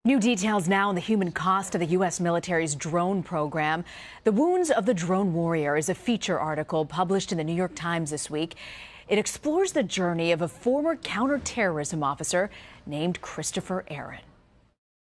New details now on the human cost of the U.S. military's drone program. The Wounds of the Drone Warrior is a feature article published in the New York Times this week. It explores the journey of a former counterterrorism officer named Christopher Aaron.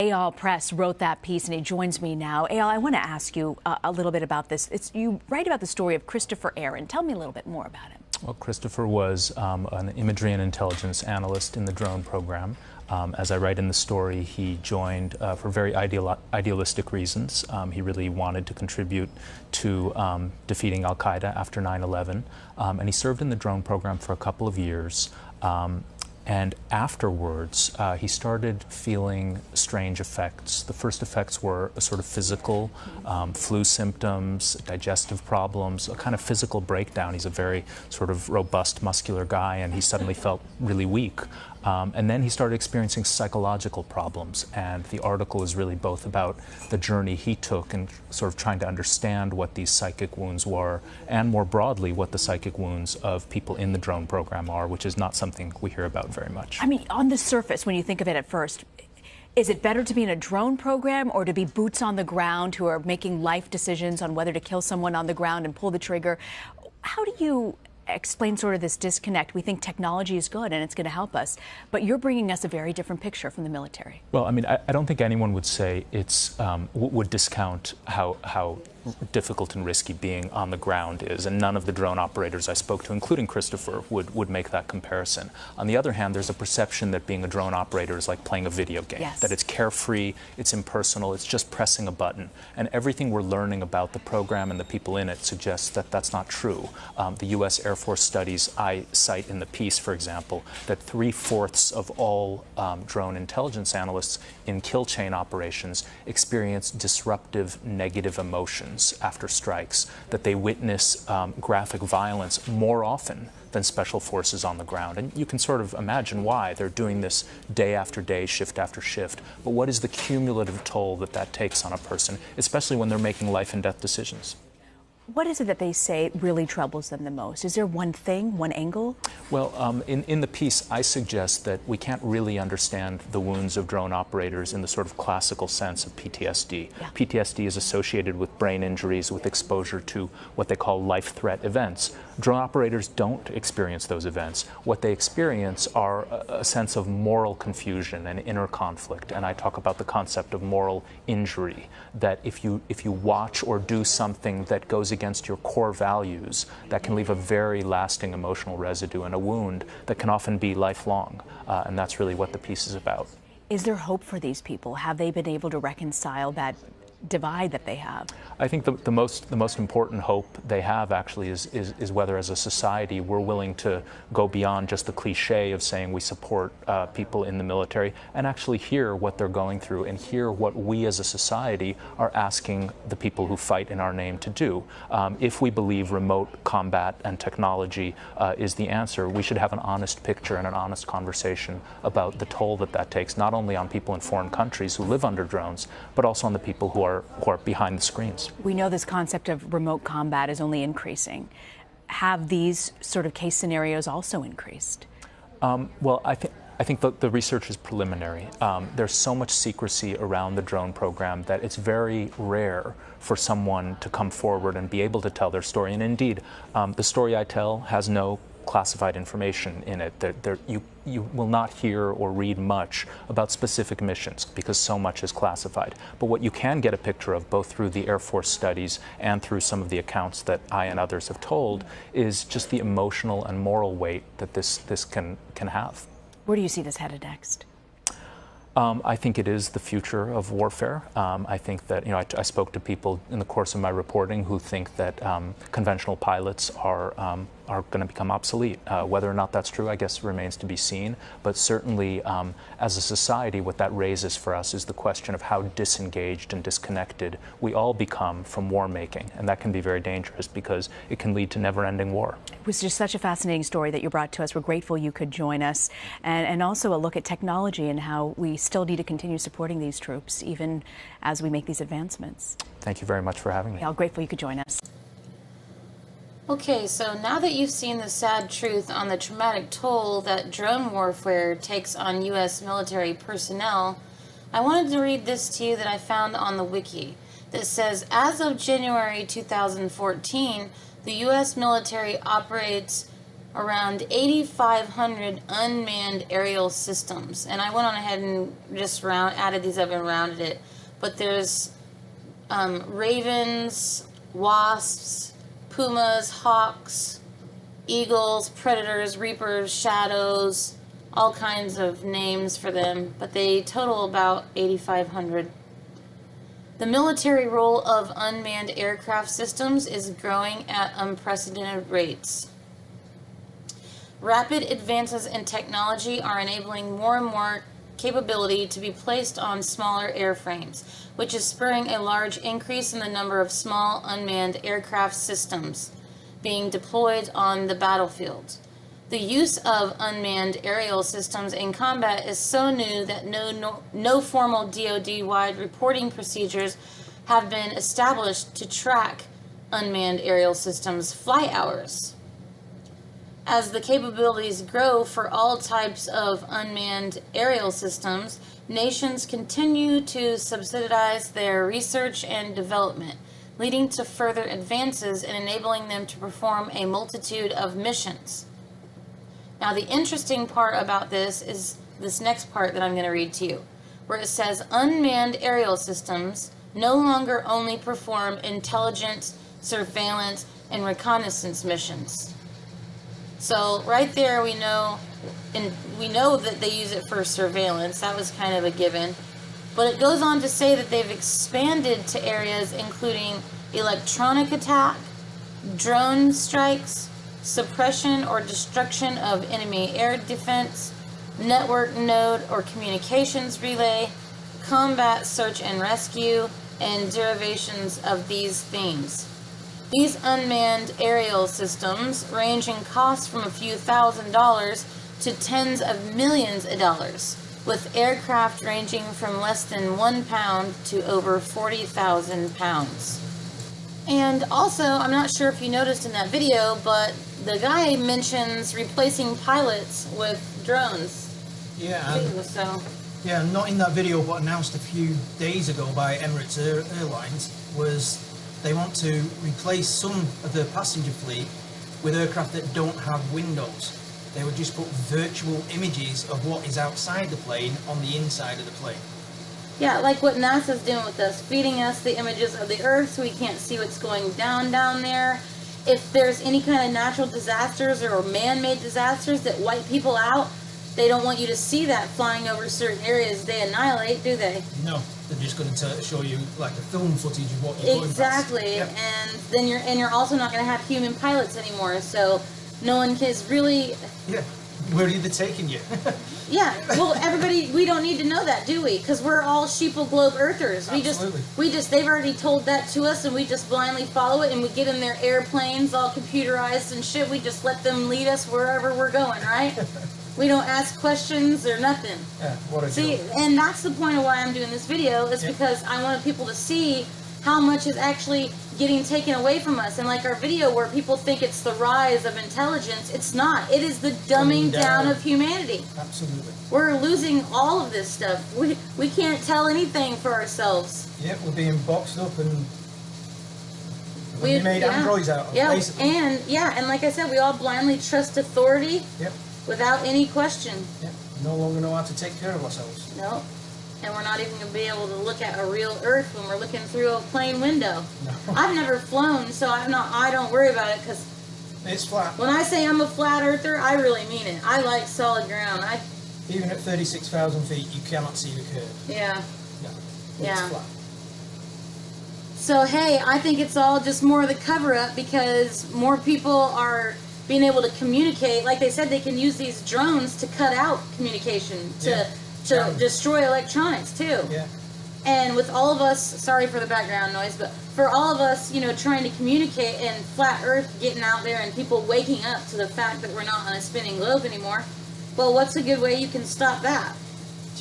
Eyal Press wrote that piece, and he joins me now. Eyal, I want to ask you a little bit about this. You write about the story of Christopher Aaron. Tell me a little bit more about him. Well, Christopher was an imagery and intelligence analyst in the drone program. As I write in the story, he joined for very idealistic reasons. He really wanted to contribute to defeating al-Qaeda after 9/11, and he served in the drone program for a couple of years. And afterwards, he started feeling strange effects. The first effects were a sort of physical, flu symptoms, digestive problems, a kind of physical breakdown. He's a very sort of robust, muscular guy, and he suddenly felt really weak. And then he started experiencing psychological problems, and the article is really both about the journey he took and sort of trying to understand what these psychic wounds were, and more broadly what the psychic wounds of people in the drone program are, which is not something we hear about very much. I mean, on the surface, when you think of it at first, is it better to be in a drone program or to be boots on the ground who are making life decisions on whether to kill someone on the ground and pull the trigger? How do you explain sort of this disconnect? We think technology is good and it's going to help us, but you're bringing us a very different picture from the military. Well, I mean, I don't think anyone would say it's would discount how difficult and risky being on the ground is, and none of the drone operators I spoke to, including Christopher, would make that comparison. On the other hand, there's a perception that being a drone operator is like playing a video game, yes, that it's carefree, it's impersonal, it's just pressing a button, and everything we're learning about the program and the people in it suggests that that's not true. The U.S. Air Force studies I cite in the piece, for example, that 3/4 of all drone intelligence analysts in kill chain operations experience disruptive negative emotions after strikes, that they witness graphic violence more often than special forces on the ground. And you can sort of imagine why. They're doing this day after day, shift after shift. But what is the cumulative toll that that takes on a person, especially when they're making life and death decisions? What is it that they say really troubles them the most? Is there one thing, one angle? Well, in the piece, I suggest that we can't really understand the wounds of drone operators in the sort of classical sense of PTSD. Yeah. PTSD is associated with brain injuries, with exposure to what they call life-threat events. Drone operators don't experience those events. What they experience are a sense of moral confusion and inner conflict. And I talk about the concept of moral injury, that if you watch or do something that goes against your core values, that can leave a very lasting emotional residue and a wound that can often be lifelong. And that's really what the piece is about. Is there hope for these people? Have they been able to reconcile that divide that they have? I think the most important hope they have actually is whether as a society we're willing to go beyond just the cliche of saying we support people in the military and actually hear what they're going through and hear what we as a society are asking the people who fight in our name to do. If we believe remote combat and technology is the answer, we should have an honest picture and an honest conversation about the toll that takes, not only on people in foreign countries who live under drones, but also on the people who are behind the screens. We know this concept of remote combat is only increasing. Have these sort of case scenarios also increased? Well, I think the research is preliminary. There's so much secrecy around the drone program that it's very rare for someone to come forward and be able to tell their story. And indeed, the story I tell has no classified information in it. You will not hear or read much about specific missions because so much is classified. But what you can get a picture of, both through the Air Force studies and through some of the accounts that I and others have told, is just the emotional and moral weight that this can have. Where do you see this headed next? I think it is the future of warfare. I think that, I spoke to people in the course of my reporting who think that conventional pilots are going to become obsolete. Whether or not that's true, I guess, remains to be seen. But certainly, as a society, what that raises for us is the question of how disengaged and disconnected we all become from war making. And that can be very dangerous because it can lead to never-ending war. It was just such a fascinating story that you brought to us. We're grateful you could join us. And also a look at technology and how we still need to continue supporting these troops, even as we make these advancements. Thank you very much for having me. Yeah, grateful you could join us. Okay, so now that you've seen the sad truth on the traumatic toll that drone warfare takes on U.S. military personnel, I wanted to read this to you that I found on the wiki that says, as of January 2014, the U.S. military operates around 8,500 unmanned aerial systems. And I went on ahead and just added these up and rounded it. But there's ravens, wasps, pumas, hawks, eagles, predators, reapers, shadows, all kinds of names for them, but they total about 8,500. The military role of unmanned aircraft systems is growing at unprecedented rates. Rapid advances in technology are enabling more and more capability to be placed on smaller airframes, which is spurring a large increase in the number of small unmanned aircraft systems being deployed on the battlefield. The use of unmanned aerial systems in combat is so new that no formal DoD-wide reporting procedures have been established to track unmanned aerial systems' flight hours. As the capabilities grow for all types of unmanned aerial systems, nations continue to subsidize their research and development, leading to further advances in enabling them to perform a multitude of missions. Now, the interesting part about this is this next part that I'm going to read to you, where it says unmanned aerial systems no longer only perform intelligence, surveillance, and reconnaissance missions. So right there we know that they use it for surveillance. That was kind of a given. But it goes on to say that they've expanded to areas including electronic attack, drone strikes, suppression or destruction of enemy air defense, network node or communications relay, combat search and rescue, and derivations of these themes. These unmanned aerial systems range in cost from a few $1,000s to tens of millions of dollars, with aircraft ranging from less than 1 pound to over 40,000 pounds. And also, I'm not sure if you noticed in that video, but the guy mentions replacing pilots with drones. Yeah. So. Yeah, not in that video, but announced a few days ago by Emirates Airlines, was they want to replace some of the passenger fleet with aircraft that don't have windows. They would just put virtual images of what is outside the plane on the inside of the plane. Yeah, like what NASA's doing with us, feeding us the images of the Earth so we can't see what's going down there. If there's any kind of natural disasters or man-made disasters that wipe people out, they don't want you to see that flying over certain areas they annihilate, do they? No, they're just going to show you like a film footage of what you're going past. Exactly, yep. And then you're also not going to have human pilots anymore, so no one is really... Yeah, where are they taking you? Yeah, well, everybody, we don't need to know that, do we? Because we're all sheeple globe earthers. Absolutely. They've already told that to us, and we just blindly follow it, and we get in their airplanes all computerized and shit. We just let them lead us wherever we're going, right? We don't ask questions or nothing. Yeah, what a See, joke. and that's the point of why I'm doing this video, is because I wanted people to see how much is actually getting taken away from us. And like our video where people think it's the rise of intelligence, it's not. It is the dumbing down of humanity. Absolutely. We're losing all of this stuff. We can't tell anything for ourselves. Yep, we're being boxed up and we made androids out of, basically. And like I said, we all blindly trust authority. Yep. Without any question. Yep. No longer know how to take care of ourselves. No. And we're not even going to be able to look at a real Earth when we're looking through a plane window. No. I've never flown, so I don't worry about it, because it's flat. When I say I'm a flat earther, I really mean it. I like solid ground. Even at 36,000 feet, you cannot see the curve. Yeah. No. It's flat. So hey, I think it's all just more of the cover-up, because more people are being able to communicate. Like they said, they can use these drones to cut out communication, to destroy electronics too. Yeah. And with all of us, sorry for the background noise, but for all of us, trying to communicate, and flat Earth getting out there and people waking up to the fact that we're not on a spinning globe anymore, well, what's a good way you can stop that?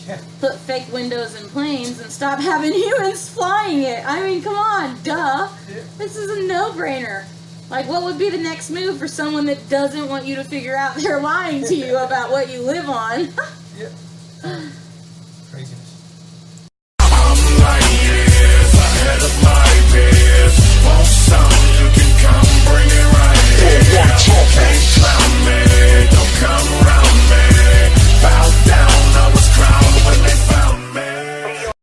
Yeah. Put fake windows in planes and stop having humans flying it. I mean, come on, duh. Yeah. This is a no-brainer. Like, what would be the next move for someone that doesn't want you to figure out they're lying to you about what you live on? Yeah.